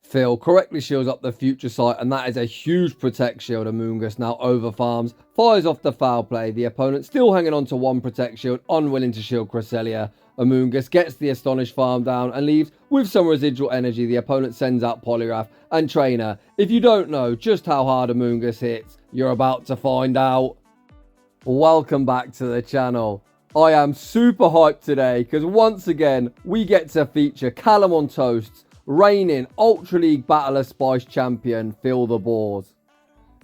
Phil correctly shields up the future sight, and that is a huge protect shield. Amoongus now over farms, fires off the foul play. The opponent still hanging on to one protect shield, unwilling to shield Cresselia. Amoongus gets the Astonish farm down and leaves with some residual energy. The opponent sends out Poliwrath and Trainer. If you don't know just how hard Amoongus hits, you're about to find out. Welcome back to the channel. I am super hyped today because once again we get to feature Callum on Toast's reigning Ultra League Battle of Spice champion, philthebaws.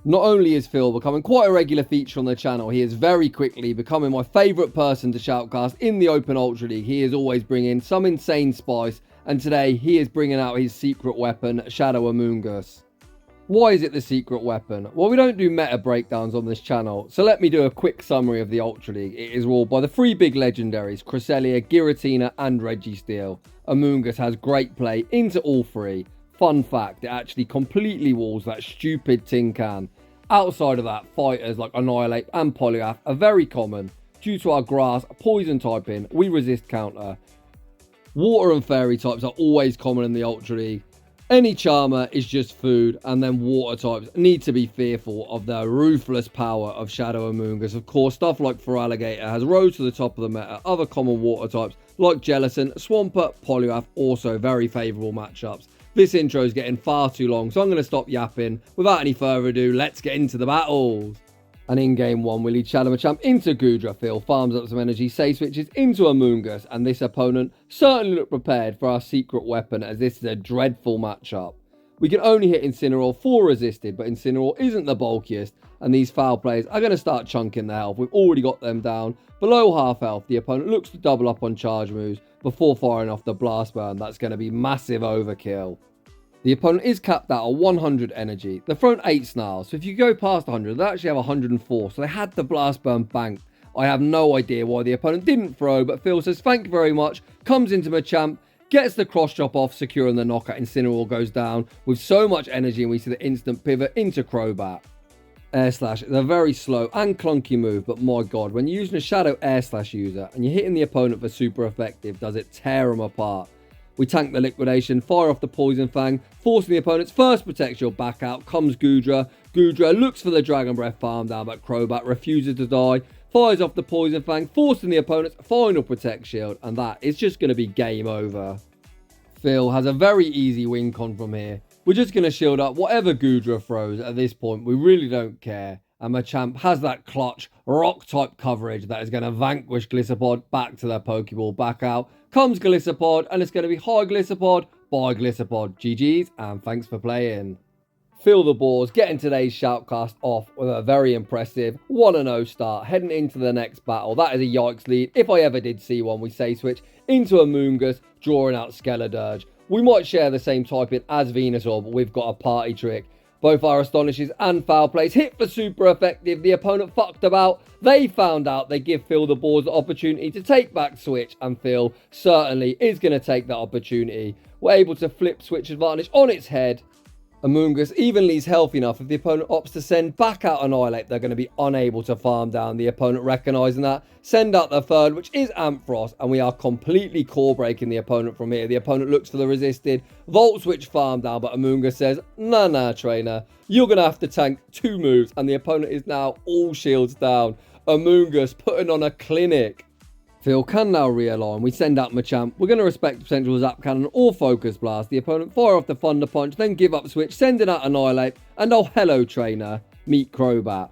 Not only is Phil becoming quite a regular feature on the channel, he is very quickly becoming my favourite person to shoutcast in the Open Ultra League. He is always bringing some insane spice, and today he is bringing out his secret weapon, Shadow Amoongus. Why is it the secret weapon? Well, we don't do meta breakdowns on this channel, so let me do a quick summary of the Ultra League. It is ruled by the three big legendaries, Cresselia, Giratina and Registeel. Amoongus has great play into all three. Fun fact, it actually completely walls that stupid tin can. Outside of that, fighters like Annihilate and Poliwrath are very common. Due to our grass, poison typing, we resist counter. Water and fairy types are always common in the Ultra League. Any charmer is just food, and then water types need to be fearful of the ruthless power of Shadow Amoongus. Of course, stuff like Feraligatr has rose to the top of the meta. Other common water types like Jellicent, Swampert, Poliwrath, also very favourable matchups. This intro is getting far too long, so I'm going to stop yapping. Without any further ado, let's get into the battles. And in game one, we lead Shadow Machamp into Goodra. Phil farms up some energy, say switches into Amoongus, and this opponent certainly looked prepared for our secret weapon, as this is a dreadful matchup. We can only hit Incineroar for resisted, but Incineroar isn't the bulkiest, and these foul plays are going to start chunking their health. We've already got them down below half health. The opponent looks to double up on charge moves before firing off the blast burn. That's going to be massive overkill. The opponent is capped out at 100 energy. They've thrown 8 snarls, so if you go past 100, they actually have 104, so they had the blast burn banked. I have no idea why the opponent didn't throw, but Phil says thank you very much, comes into Machamp, gets the cross chop off, securing the knockout. Incineroar goes down with so much energy, and we see the instant pivot into Crobat. Air Slash is a very slow and clunky move, but my god, when you're using a Shadow Air Slash user and you're hitting the opponent for super effective, does it tear them apart. We tank the liquidation, fire off the Poison Fang, forcing the opponent's first protect shield back out. Comes Goodra. Goodra looks for the Dragon Breath farm down, but Crobat refuses to die. Fires off the Poison Fang, forcing the opponent's final protect shield, and that is just going to be game over. Phil has a very easy win con from here. We're just going to shield up whatever Goodra throws at this point. We really don't care. And Machamp has that clutch rock-type coverage that is going to vanquish Gliscopod back to their Pokeball back out. Comes Gliscopod, and it's going to be high Gliscopod, by Gliscopod. GG's, and thanks for playing. philthebaws getting today's shoutcast off with a very impressive 1-0 start. Heading into the next battle. That is a yikes lead. If I ever did see one, we say switch into Amoongus, drawing out Skeledirge. We might share the same typing as Venusuar, but we've got a party trick. Both our Astonishes and foul plays hit for super effective. The opponent fucked about. They found out. They give philthebaws the opportunity to take back switch, and Phil certainly is going to take that opportunity. We're able to flip switch advantage on its head. Amoongus even leaves healthy enough. If the opponent opts to send back out Annihilate, they're going to be unable to farm down. The opponent recognising that, send out the third, which is Ampharos, and we are completely core breaking the opponent from here. The opponent looks for the resisted Volt Switch farm down, but Amoongus says, nah, trainer, you're going to have to tank 2 moves, and the opponent is now all shields down. Amoongus putting on a clinic. Phil can now realign. We send out Machamp. We're going to respect potential Zap Cannon or Focus Blast. The opponent fire off the Thunder Punch, then give up switch, sending out Annihilate, and oh hello trainer, meet Crobat.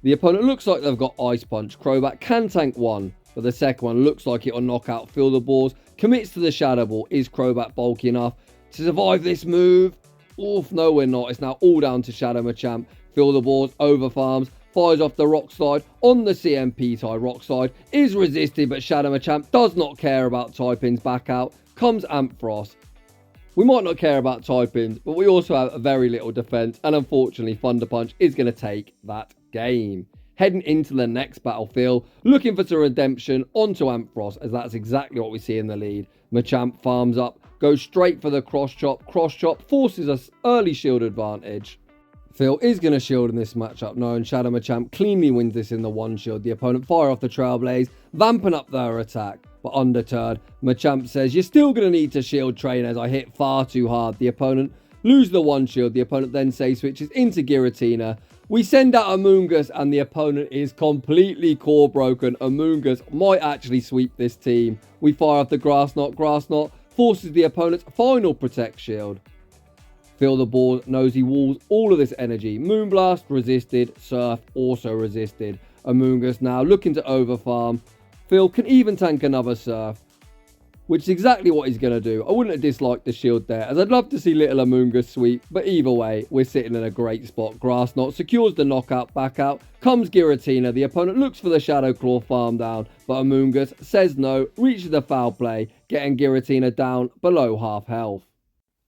The opponent looks like they've got Ice Punch. Crobat can tank 1, but the second one looks like it'll knock out philthebaws. Commits to the Shadow Ball. Is Crobat bulky enough to survive this move? Oof, no we're not. It's now all down to Shadow Machamp. Philthebaws over farms. Fires off the Rock Slide on the CMP tie. Rock Slide is resisted, but Shadow Machamp does not care about typings. Back out comes Ampharos. We might not care about typings, but we also have a very little defense, and unfortunately Thunder Punch is going to take that game. Heading into the next battlefield, looking for some redemption onto Ampharos, as that's exactly what we see in the lead. Machamp farms up, goes straight for the cross chop, forces us early shield advantage. Phil is going to shield in this matchup, knowing Shadow Machamp cleanly wins this in the 1 shield. The opponent fire off the Trailblaze, vamping up their attack, but undeterred, Machamp says, you're still going to need to shield train as I hit far too hard. The opponent lose the one shield. The opponent then safe switches into Giratina. We send out Amoongus and the opponent is completely core broken. Amoongus might actually sweep this team. We fire off the Grass Knot. Grass Knot forces the opponent's final Protect Shield. Philthebaws knows he walls all of this energy. Moonblast resisted. Surf also resisted. Amoongus now looking to overfarm. Phil can even tank another Surf, which is exactly what he's going to do. I wouldn't have disliked the shield there, as I'd love to see little Amoongus sweep, but either way, we're sitting in a great spot. Grass Knot secures the knockout back out. Comes Giratina. The opponent looks for the Shadow Claw farm down, but Amoongus says no, reaches the foul play, getting Giratina down below half health.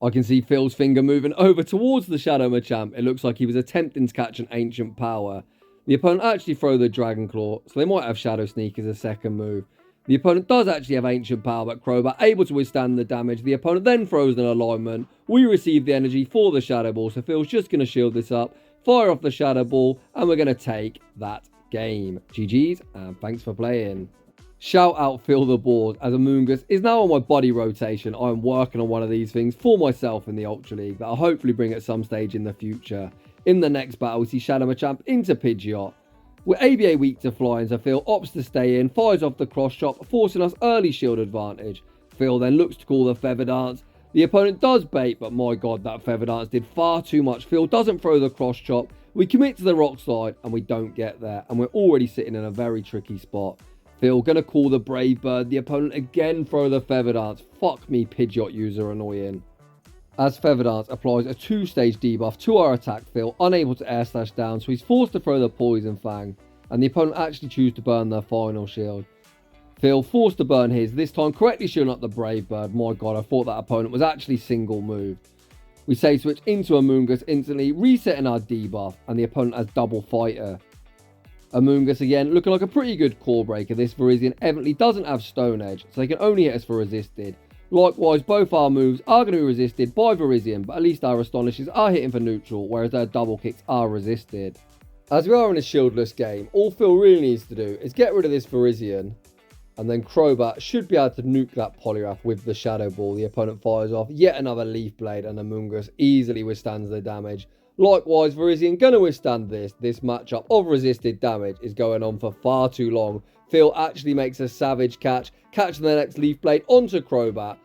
I can see Phil's finger moving over towards the Shadow Machamp. It looks like he was attempting to catch an Ancient Power. The opponent actually throw the Dragon Claw, so they might have Shadow Sneak as a second move. The opponent does actually have Ancient Power, but Crobat able to withstand the damage. The opponent then throws an alignment. We receive the energy for the Shadow Ball, so Phil's just going to shield this up, fire off the Shadow Ball, and we're going to take that game. GG's, and thanks for playing. Shout out Philthebaws, as Amoongus is now on my buddy rotation. I am working on one of these things for myself in the Ultra League that I'll hopefully bring at some stage in the future. In the next battle, we see Shadow Machamp into Pidgeot. We're ABA weak to flying, so Phil opts to stay in, fires off the cross chop, forcing us early shield advantage. Phil then looks to call the Feather Dance. The opponent does bait, but my god, that Feather Dance did far too much. Phil doesn't throw the cross chop. We commit to the Rock Slide, and we don't get there, and we're already sitting in a very tricky spot. Phil gonna call the Brave Bird. The opponent again throw the Feather Dance. Fuck me, Pidgeot user annoying. As Feather Dance applies a 2-stage debuff to our attack, Phil unable to air slash down, so he's forced to throw the Poison Fang, and the opponent actually chooses to burn their final shield. Phil forced to burn his, this time correctly shielding up the Brave Bird. My god, I thought that opponent was actually single moved. We save switch into Amoongus instantly, resetting our debuff, and the opponent has double fighter. Amoongus again looking like a pretty good core breaker. This Virizion evidently doesn't have Stone Edge, so they can only hit us for resisted. Likewise, both our moves are going to be resisted by Virizion, but at least our Astonishes are hitting for neutral, whereas their double kicks are resisted. As we are in a shieldless game, all Phil really needs to do is get rid of this Virizion, and then Crobat should be able to nuke that Poliwrath with the Shadow Ball. The opponent fires off yet another Leaf Blade, and Amoongus easily withstands the damage. Likewise, Virizion going to withstand this. This matchup of resisted damage is going on for far too long. Phil actually makes a savage catch, catching the next Leaf Blade onto Crobat.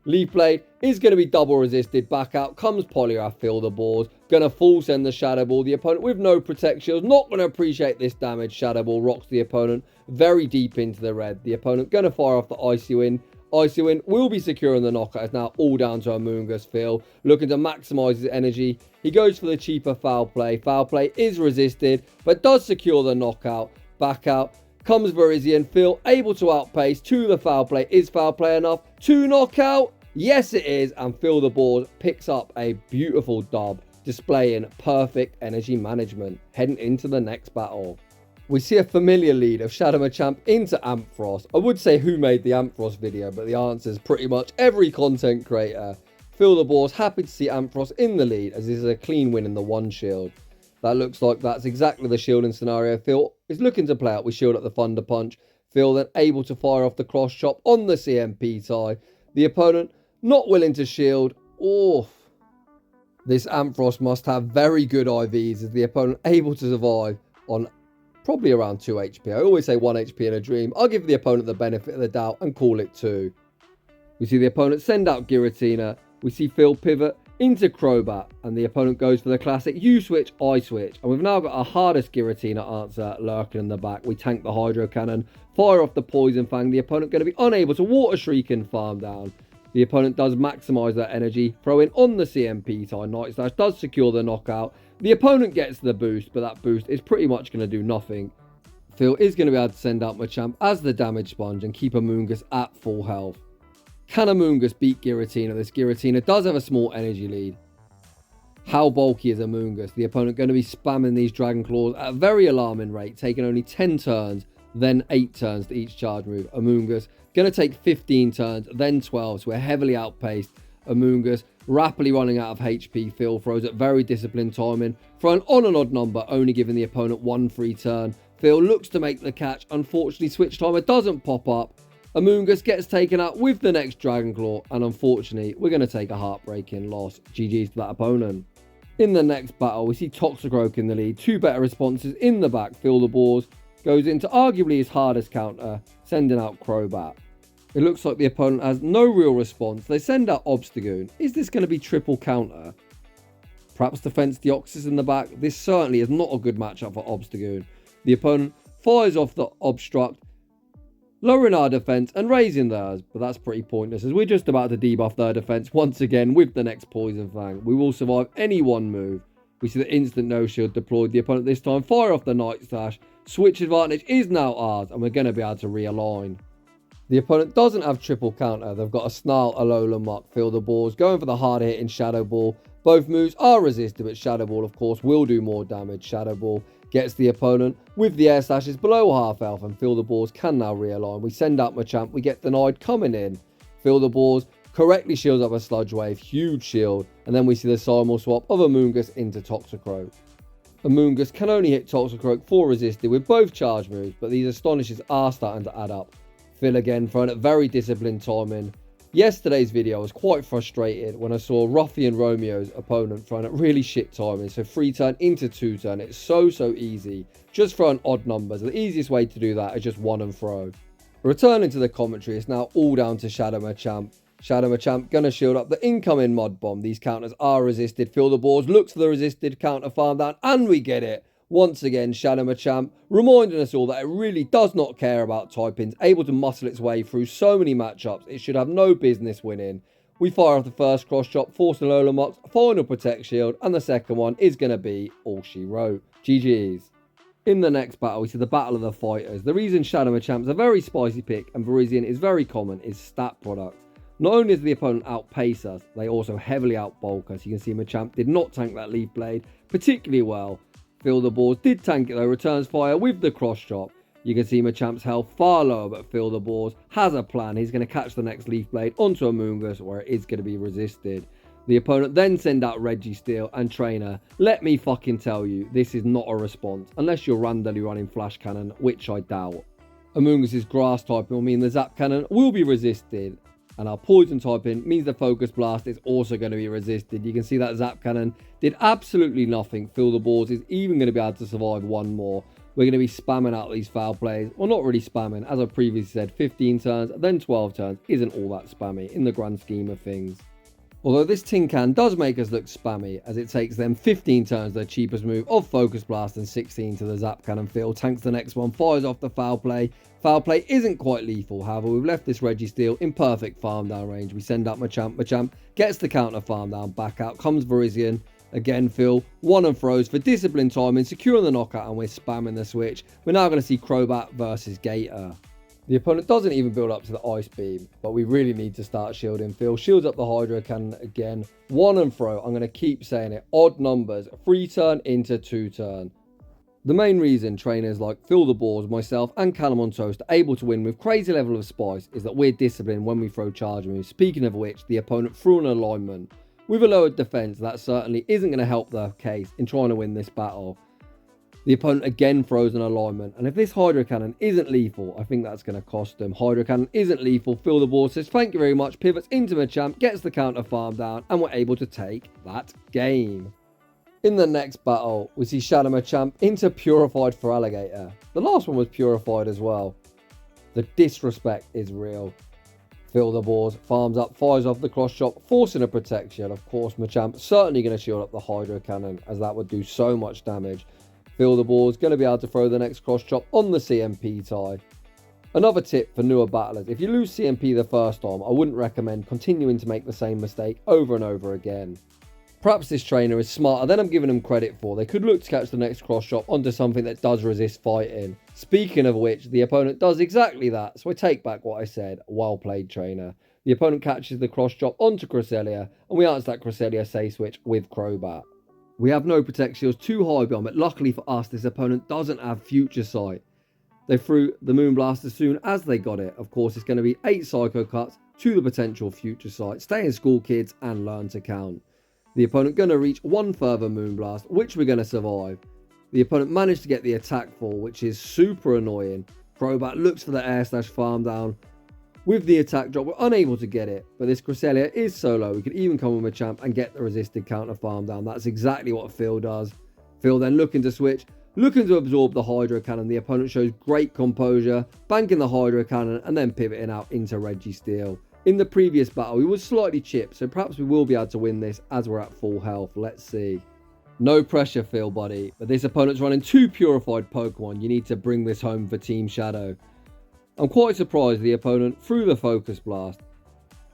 Leaf Blade is going to be double resisted. Back out comes Poliwrath. Philthebaws going to full send the Shadow Ball. The opponent with no Protect Shield not going to appreciate this damage. Shadow Ball rocks the opponent very deep into the red. The opponent going to fire off the Icy Wind. Icy Wind will be securing the knockout. It's now all down to Amoongus. Phil looking to maximise his energy. He goes for the cheaper Foul Play. Foul Play is resisted, but does secure the knockout. Back out comes Virizion. Phil able to outpace to the Foul Play. Is Foul Play enough to knock out? Yes, it is. And Philthebaws picks up a beautiful dub, displaying perfect energy management. Heading into the next battle. We see a familiar lead of Shadow Machamp into Ampharos. I would say who made the Ampharos video, but the answer is pretty much every content creator. Philthebaws happy to see Ampharos in the lead, as this is a clean win in the one shield. That looks like that's exactly the shielding scenario Phil is looking to play out. We shield at the Thunder Punch. Phil then able to fire off the cross chop on the CMP tie. The opponent not willing to shield. This Ampharos must have very good IVs, as the opponent able to survive on probably around 2 HP. I always say 1 HP in a dream. I'll give the opponent the benefit of the doubt and call it 2. We see the opponent send out Giratina. We see Phil pivot into Crobat, and the opponent goes for the classic U switch, I switch. And we've now got our hardest Giratina answer lurking in the back. We tank the Hydro Cannon, fire off the Poison Fang. The opponent going to be unable to Water Shriek and farm down. The opponent does maximise that energy, throwing on the CMP tie. Night Slash does secure the knockout. The opponent gets the boost, but that boost is pretty much going to do nothing. Phil is going to be able to send out Machamp as the damage sponge and keep Amoongus at full health. Can Amoongus beat Giratina? This Giratina does have a small energy lead. How bulky is Amoongus? The opponent going to be spamming these Dragon Claws at a very alarming rate, taking only 10 turns, then 8 turns to each charge move. Amoongus going to take 15 turns, then 12, so we're heavily outpaced. Amoongus rapidly running out of HP. Phil throws at very disciplined timing, throwing on an odd number, only giving the opponent 1 free turn. Phil looks to make the catch. Unfortunately, Switch Timer doesn't pop up. Amoongus gets taken out with the next Dragon Claw, and unfortunately, we're going to take a heartbreaking loss. GG's to that opponent. In the next battle, we see Toxicroak in the lead. Two better responses in the back. Philthebaws goes into arguably his hardest counter, sending out Crobat. It looks like the opponent has no real response. They send out Obstagoon. Is this going to be triple counter? Perhaps Defense Deoxys in the back. This certainly is not a good matchup for Obstagoon. The opponent fires off the Obstruct, lowering our defense and raising theirs, but that's pretty pointless as we're just about to debuff their defense once again with the next Poison Fang. We will survive any one move. We see the instant no shield deployed. The opponent this time fire off the Night Slash. Switch advantage is now ours, and we're going to be able to realign. The opponent doesn't have triple counter. They've got a Snarl, alolan Muck, Philthebaws, going for the hard hit in Shadow Ball. Both moves are resisted, but Shadow Ball, of course, will do more damage. Shadow Ball gets the opponent with the air slashes below half health, and Philthebaws can now realign. We send out Machamp, we get denied coming in. Philthebaws correctly shields up a Sludge Wave, huge shield, and then we see the Simul swap of Amoongus into Toxicroak. Amoongus can only hit Toxicroak for resisted with both charge moves, but these astonishes are starting to add up. Phil again throwing at very disciplined timing. Yesterday's video I was quite frustrated when I saw Ruffian Romeo's opponent throwing at really shit timing. So 3 turn into 2 turn. It's so easy. Just throwing odd numbers. The easiest way to do that is just 1 and throw. Returning to the commentary, it's now all down to Shadow Machamp. Shadow Machamp gonna shield up the incoming Mud Bomb. These counters are resisted. Philthebaws looks for the resisted counter farm down, and we get it. Once again, Shadow Machamp reminding us all that it really does not care about typings, able to muscle its way through so many matchups, it should have no business winning. We fire off the first cross chop, forcing Alolan Muck's final Protect Shield, and the second one is going to be all she wrote. GG's. In the next battle, we see the Battle of the Fighters. The reason Shadow Machamp's a very spicy pick and Virizion is very common is stat product. Not only does the opponent outpace us, they also heavily outbulk us. You can see Machamp did not tank that Leaf Blade particularly well. Philthebaws did tank it though, returns fire with the cross chop. You can see Machamp's health far lower, but Philthebaws has a plan. He's going to catch the next Leaf Blade onto Amoongus, where it is going to be resisted. The opponent then send out Registeel and Trainer. Let me fucking tell you, this is not a response, unless you're randomly running Flash Cannon, which I doubt. Amoongus' Grass typing will mean the Zap Cannon will be resisted, and our Poison typing means the Focus Blast is also going to be resisted. You can see that Zap Cannon did absolutely nothing. Philthebaws is even going to be able to survive one more. We're going to be spamming out these foul plays. Well, not really spamming. As I previously said, 15 turns, then 12 turns isn't all that spammy in the grand scheme of things. Although this Tin Can does make us look spammy, as it takes them 15 turns their cheapest move of Focus Blast and 16 to the Zap Cannon field. Tanks the next one, fires off the foul play. Foul play isn't quite lethal, however we've left this Registeel in perfect farm down range. We send out Machamp. Machamp gets the counter farm down, back out comes Virizion. Again, Phil, 1 and throws for disciplined timing, securing the knockout, and we're spamming the switch. We're now going to see Crobat versus Gator. The opponent doesn't even build up to the Ice Beam, but we really need to start shielding. Phil shields up the Hydro Cannon again, 1 and throw. I'm going to keep saying it. Odd numbers, 3 turn into 2 turn. The main reason trainers like Philthebaws, myself and Callum on Toast are able to win with crazy level of spice is that we're disciplined when we throw charge moves. Speaking of which, the opponent threw an alignment. With a lowered defense, that certainly isn't going to help the case in trying to win this battle. The opponent again throws an alignment, and if this Hydro Cannon isn't lethal, I think that's going to cost them. Hydro Cannon isn't lethal. Philthebaws says thank you very much, pivots into Machamp, gets the counter farm down, and we're able to take that game. In the next battle, we see Shadow Machamp into Purified for Alligator. The last one was Purified as well. The disrespect is real. Philthebaws farms up, fires off the cross chop, forcing a protection. Of course, Machamp certainly going to shield up the Hydro Cannon, as that would do so much damage. Philthebaws going to be able to throw the next cross chop on the CMP tie. Another tip for newer battlers, if you lose CMP the first time, I wouldn't recommend continuing to make the same mistake over and over again. Perhaps this trainer is smarter than I'm giving him credit for. They could look to catch the next cross chop onto something that does resist fighting. Speaking of which, the opponent does exactly that, so I take back what I said. Well played, trainer. The opponent catches the cross chop onto Cresselia, and we answer that Cresselia Safe Switch with Crobat. We have no Protect Shields too high beyond, but luckily for us, this opponent doesn't have Future Sight. They threw the Moonblast as soon as they got it. Of course, it's going to be 8 Psycho Cuts to the potential Future Sight. Stay in school, kids, and learn to count. The opponent going to reach 1 further Moonblast, which we're going to survive. The opponent managed to get the attack fall, which is super annoying. Crobat looks for the Air Slash farm down. With the attack drop, we're unable to get it, but this Cresselia is so low, we could even come with Machamp and get the resisted counter farm down. That's exactly what Phil does. Phil then looking to switch, looking to absorb the Hydro Cannon. The opponent shows great composure, banking the Hydro Cannon and then pivoting out into Registeel. In the previous battle, he was slightly chipped, so perhaps we will be able to win this as we're at full health. Let's see. No pressure, Phil, buddy, but this opponent's running 2 purified Pokemon. You need to bring this home for Team Shadow. I'm quite surprised the opponent threw the Focus Blast.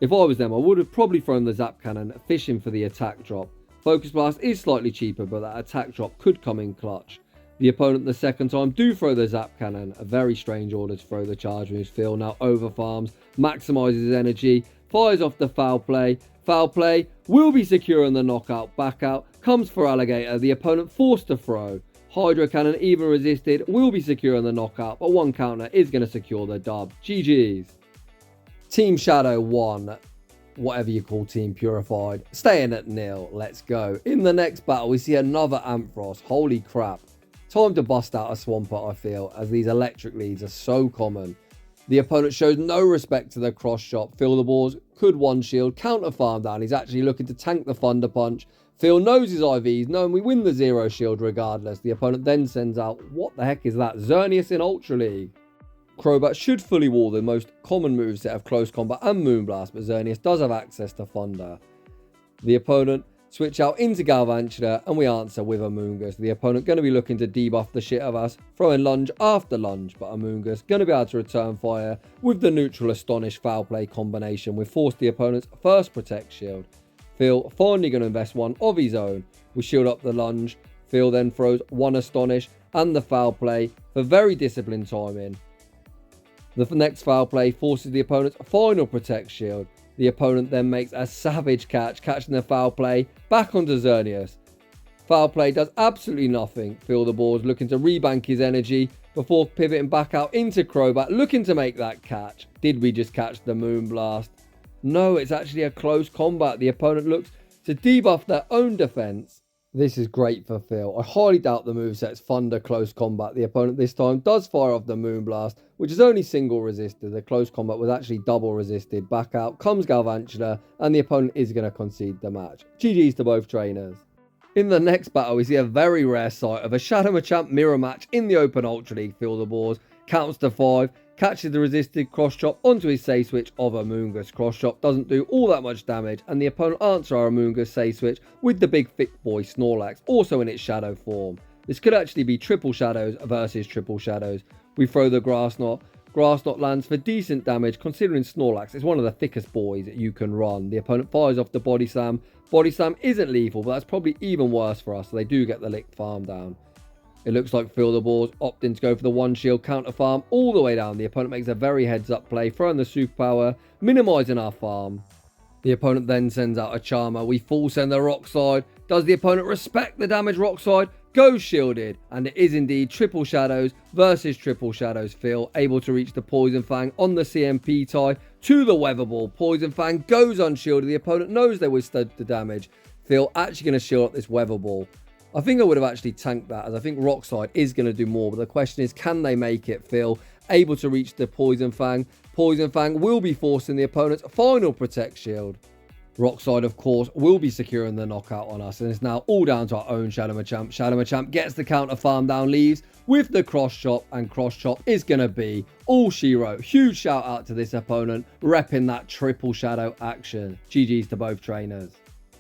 If I was them, I would have probably thrown the Zap Cannon, fishing for the attack drop. Focus Blast is slightly cheaper, but that attack drop could come in clutch. The opponent the second time do throw the Zap Cannon. A very strange order to throw the charge moves. Phil now over farms, maximises his energy, fires off the Foul Play. Foul Play will be secure on the knockout. Back out comes for Alligator. The opponent forced to throw. Hydro Cannon, even resisted, will be secure on the knockout, but one counter is going to secure the dub. GG's. Team Shadow 1, whatever you call Team Purified, staying at 0. Let's go. In the next battle, we see another Ampharos. Holy crap. Time to bust out a Swampert, I feel, as these electric leads are so common. The opponent shows no respect to the cross shot. Philthebaws could one shield, counter farm down. He's actually looking to tank the Thunder Punch. Phil knows his IVs, knowing we win the 0 shield regardless. The opponent then sends out, what the heck is that? Xerneas in Ultra League. Crobat should fully wall the most common moveset of Close Combat and Moonblast, but Xerneas does have access to Thunder. The opponent switch out into Galvantula and we answer with Amoongus. The opponent going to be looking to debuff the shit of us, throwing lunge after lunge, but Amoongus going to be able to return fire with the neutral Astonish Foul Play combination. We force the opponent's first Protect Shield. Phil finally going to invest one of his own. We shield up the lunge. Phil then throws one Astonish and the Foul Play for very disciplined timing. The next Foul Play forces the opponent's final Protect Shield. The opponent then makes a savage catch, catching the Foul Play back onto Xerneas. Foul Play does absolutely nothing. Philthebaws looking to rebank his energy before pivoting back out into Crobat, looking to make that catch. Did we just catch the Moonblast? No, it's actually a close combat. The opponent looks to debuff their own defense. This is great for Phil. I highly doubt the moveset's Thunder close combat. The opponent this time does fire off the Moonblast, which is only single resisted. The close combat was actually double resisted. Back out comes Galvantula, and the opponent is going to concede the match. GG's to both trainers. In the next battle, we see a very rare sight of a Shadow Machamp mirror match in the Open Ultra League. Philthebaws counts to 5, catches the resisted cross chop onto his say switch of Amoongus. Cross chop doesn't do all that much damage, and the opponent answers our Amoongus say switch with the big thick boy Snorlax, also in its shadow form. This could actually be triple shadows versus triple shadows. We throw the Grass Knot. Grass Knot lands for decent damage, considering Snorlax is one of the thickest boys that you can run. The opponent fires off the Body Slam. Body Slam isn't lethal, but that's probably even worse for us, so they do get the lick farm down. It looks like Philthebaws opting to go for the one shield counter farm all the way down. The opponent makes a very heads up play, throwing the superpower, minimising our farm. The opponent then sends out a Charmer. We full send the Rock Slide. Does the opponent respect the damage Rock Slide? Goes shielded, and it is indeed triple shadows versus triple shadows. Phil able to reach the Poison Fang on the CMP tie to the Weather Ball. Poison Fang goes unshielded. The opponent knows they withstood the damage. Phil actually going to shield up this Weather Ball. I think I would have actually tanked that, as I think Rock Slide is going to do more. But the question is, can they make it? Phil able to reach the Poison Fang. Poison Fang will be forcing the opponent's final Protect Shield. Rock Slide, of course, will be securing the knockout on us. And it's now all down to our own Shadow Machamp. Shadow Machamp gets the counter farm down, leaves with the Cross Chop. And Cross Chop is going to be all she wrote. Huge shout out to this opponent, repping that triple shadow action. GG's to both trainers.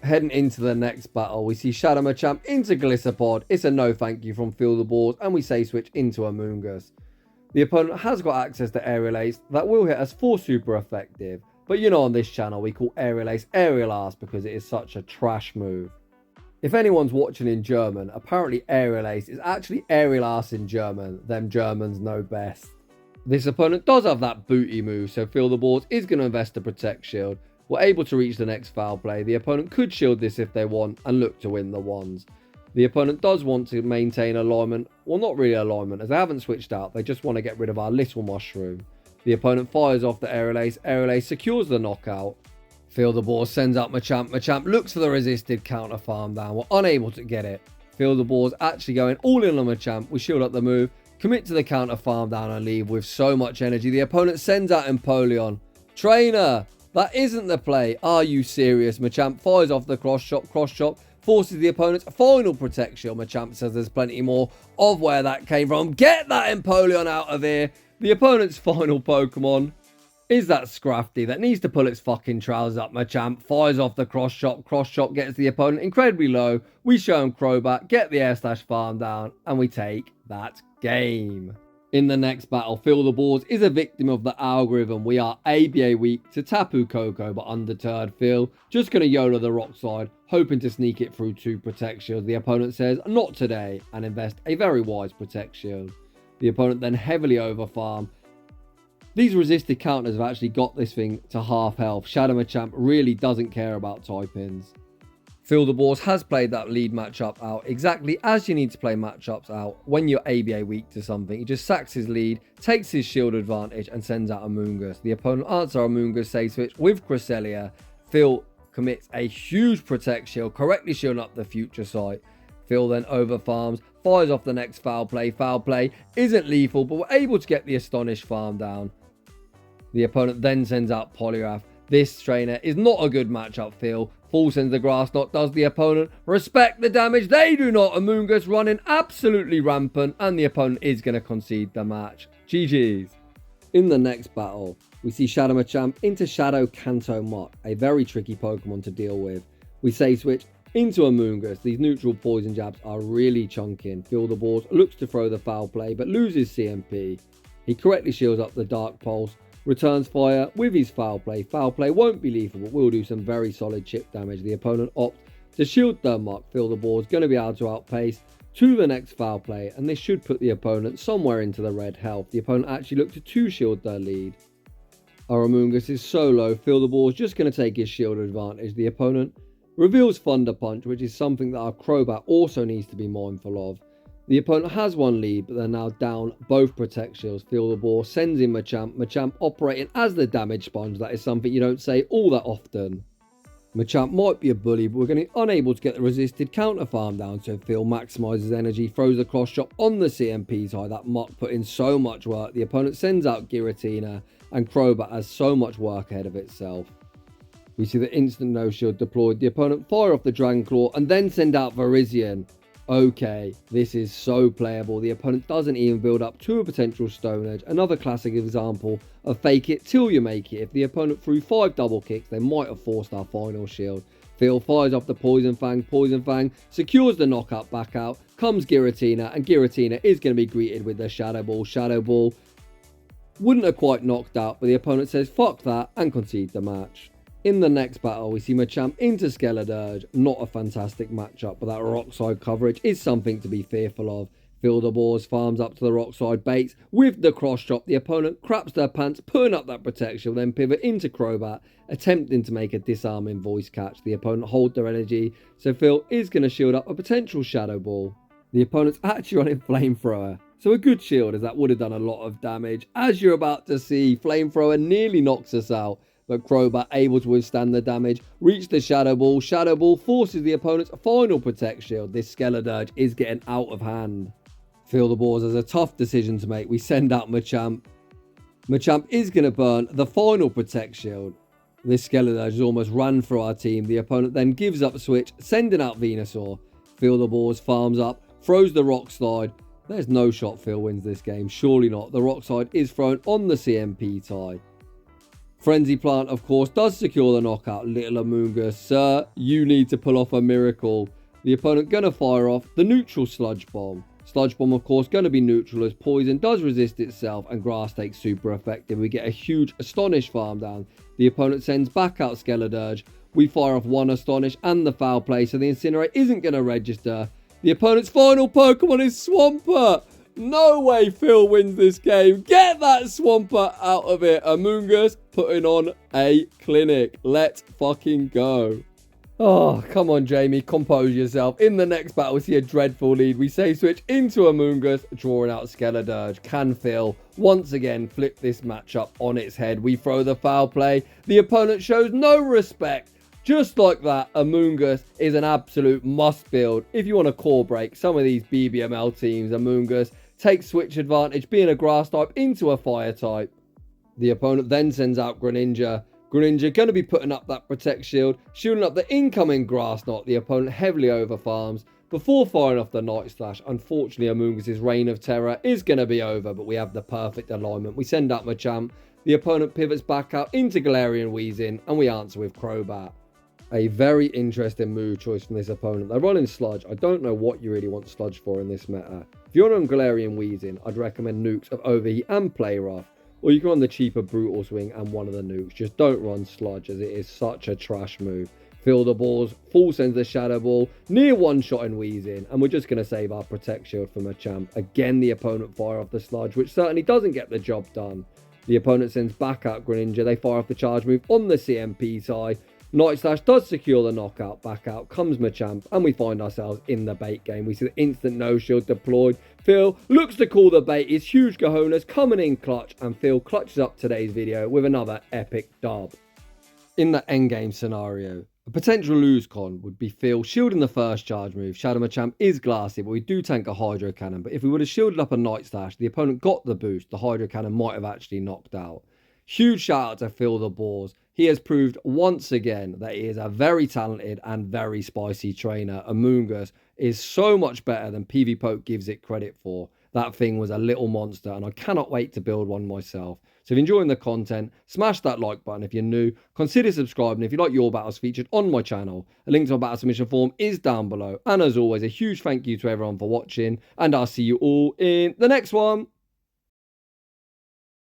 Heading into the next battle, we see Shadow Machamp into Gliscopod. It's a no thank you from Philthebaws, and we say switch into Amoongus. The opponent has got access to Aerial Ace that will hit us for super effective. But you know, on this channel we call Aerial Ace Aerial Ass because it is such a trash move. If anyone's watching in German, apparently Aerial Ace is actually Aerial Ass in German. Them Germans know best. This opponent does have that booty move, so Philthebaws is going to invest a Protect Shield. We're able to reach the next foul play. The opponent could shield this if they want and look to win the ones. The opponent does want to maintain alignment. Well, not really alignment, as they haven't switched out. They just want to get rid of our little mushroom. The opponent fires off the Aerial Ace. Aerial Ace secures the knockout. Philthebaws sends out Machamp. Machamp looks for the resisted counter farm down. We're unable to get it. Philthebaws actually going all in on Machamp. We shield up the move, commit to the counter farm down and leave with so much energy. The opponent sends out Empoleon. Trainer, that isn't the play. Are you serious? Machamp fires off the cross chop, forces the opponent's final Protect Shield. Machamp says there's plenty more of where that came from. Get that Empoleon out of here. The opponent's final Pokemon is that Scrafty that needs to pull its fucking trousers up. Machamp fires off the cross chop gets the opponent incredibly low. We show him Crobat, get the Air Slash farm down, and we take that game. In the next battle, philthebaws is a victim of the algorithm. We are ABA weak to Tapu Koko, but undeterred, Phil just going to YOLO the rock slide, hoping to sneak it through 2 Protect Shields. The opponent says, not today, and invest a very wise Protect Shield. The opponent then heavily overfarm. These resisted counters have actually got this thing to half health. Shadow Machamp really doesn't care about type-ins. philthebaws has played that lead matchup out exactly as you need to play matchups out when you're ABA weak to something. He just sacks his lead, takes his shield advantage, and sends out Amoongus. The opponent answers Amoongus save switch with Cresselia. Phil commits a huge Protect Shield, correctly shielding up the future sight. Phil then overfarms, fires off the next foul play. Foul play isn't lethal, but we're able to get the Astonish farm down. The opponent then sends out Poliwrath. This trainer is not a good matchup, Phil. Full sends the grass knot, does the opponent respect the damage? They do not. Amoongus running absolutely rampant, and the opponent is going to concede the match. GG's. In the next battle, we see Shadow Machamp into Shadow Kanto Mach, a very tricky Pokemon to deal with. We save switch into Amoongus. These neutral poison jabs are really chunking. philthebaws looks to throw the foul play, but loses CMP. He correctly shields up the Dark Pulse, returns fire with his foul play. Foul play won't be lethal, but will do some very solid chip damage. The opponent opts to shield the Mach. philthebaws going to be able to outpace to the next foul play, and this should put the opponent somewhere into the red health. The opponent actually looked to shield their lead. Our Amoongus is so low, philthebaws just going to take his shield advantage. The opponent reveals Thunder Punch, which is something that our Crobat also needs to be mindful of. The opponent has one lead, but they're now down both Protect Shields. philthebaws sends in Machamp. Machamp operating as the damage sponge. That is something you don't say all that often. Machamp might be a bully, but we're going to be unable to get the resisted counter farm down, so Phil maximises energy, throws the cross chop on the CMP's high. That Mach put in so much work. The opponent sends out Giratina, and Crobat has so much work ahead of itself. We see the instant no shield deployed. The opponent fire off the Dragon Claw and then send out Virizion. Okay, this is so playable. The opponent doesn't even build up to a potential Stone Edge. Another classic example of fake it till you make it. If the opponent threw 5 double kicks, they might have forced our final shield. Phil fires off the Poison Fang. Poison Fang secures the knockout back out. Comes Giratina, and Giratina is going to be greeted with the Shadow Ball. Shadow Ball wouldn't have quite knocked out, but the opponent says fuck that and concedes the match. In the next battle, we see Machamp into Skeledirge. Not a fantastic matchup, but that rock side coverage is something to be fearful of. philthebaws farms up to the rock side baits with the cross chop. The opponent craps their pants, putting up that protection, then pivot into Crobat, attempting to make a disarming voice catch. The opponent hold their energy, so Phil is going to shield up a potential Shadow Ball. The opponent's actually running Flamethrower, so a good shield as that would have done a lot of damage. As you're about to see, Flamethrower nearly knocks us out, but Crobat able to withstand the damage, reach the Shadow Ball. Shadow Ball forces the opponent's final Protect Shield. This Skeledirge is getting out of hand. philthebaws has a tough decision to make. We send out Machamp. Machamp is going to burn the final Protect Shield. This Skeledirge is almost run through our team. The opponent then gives up switch, sending out Venusuar. philthebaws farms up, throws the Rock Slide. There's no shot Phil wins this game. Surely not. The Rock Slide is thrown on the CMP tie. Frenzy Plant, of course, does secure the knockout. Little Amoongus, sir, you need to pull off a miracle. The opponent going to fire off the neutral Sludge Bomb. Sludge Bomb, of course, going to be neutral as Poison does resist itself and Grass takes super effective. We get a huge Astonish farm down. The opponent sends back out Skeledirge. We fire off one Astonish and the foul play, so the Incinerate isn't going to register. The opponent's final Pokemon is Swampert. No way Phil wins this game. Get that Swampert out of it. Amoongus putting on a clinic. Let's fucking go. Oh, come on, Jamie. Compose yourself. In the next battle, we see a dreadful lead. We save switch into Amoongus, drawing out Skeledirge. Can Phil once again flip this matchup on its head? We throw the foul play. The opponent shows no respect. Just like that, Amoongus is an absolute must build. If you want to core break some of these BBML teams, Amoongus takes switch advantage, being a grass type into a fire type. The opponent then sends out Greninja. Greninja going to be putting up that Protect Shield, shielding up the incoming Grass Knot. The opponent heavily over farms before firing off the Night Slash. Unfortunately, Amoongus' reign of terror is going to be over, but we have the perfect alignment. We send out Machamp. The opponent pivots back out into Galarian Weezing, and we answer with Crobat. A very interesting move choice from this opponent. They're running Sludge. I don't know what you really want Sludge for in this meta. If you're on Galarian Weezing, I'd recommend nukes of Overheat and Play Rough. Or you can run the cheaper Brutal Swing and one of the nukes. Just don't run Sludge, as it is such a trash move. Philthebaws, full sends the Shadow Ball, near one-shot in Weezing, and we're just going to save our Protect Shield from Machamp. Again, the opponent fire off the Sludge, which certainly doesn't get the job done. The opponent sends back out Greninja. They fire off the charge move on the CMP side. Night Slash does secure the knockout. Back out comes Machamp, and we find ourselves in the bait game. We see the instant no shield deployed. Phil looks to call the bait. His huge cojones coming in clutch, and Phil clutches up today's video with another epic dub. In the endgame scenario, a potential lose con would be Phil shielding the first charge move. Shadow Machamp is glassy, but we do tank a Hydro Cannon. But if we would have shielded up a Night Slash, the opponent got the boost, the Hydro Cannon might have actually knocked out. Huge shout out to philthebaws. He has proved once again that he is a very talented and very spicy trainer. Amoongus is so much better than PvPoke gives it credit for. That thing was a little monster, and I cannot wait to build one myself. So if you're enjoying the content, smash that like button. If you're new, consider subscribing. If you like your battles featured on my channel, a link to my battle submission form is down below. And as always, a huge thank you to everyone for watching, and I'll see you all in the next one.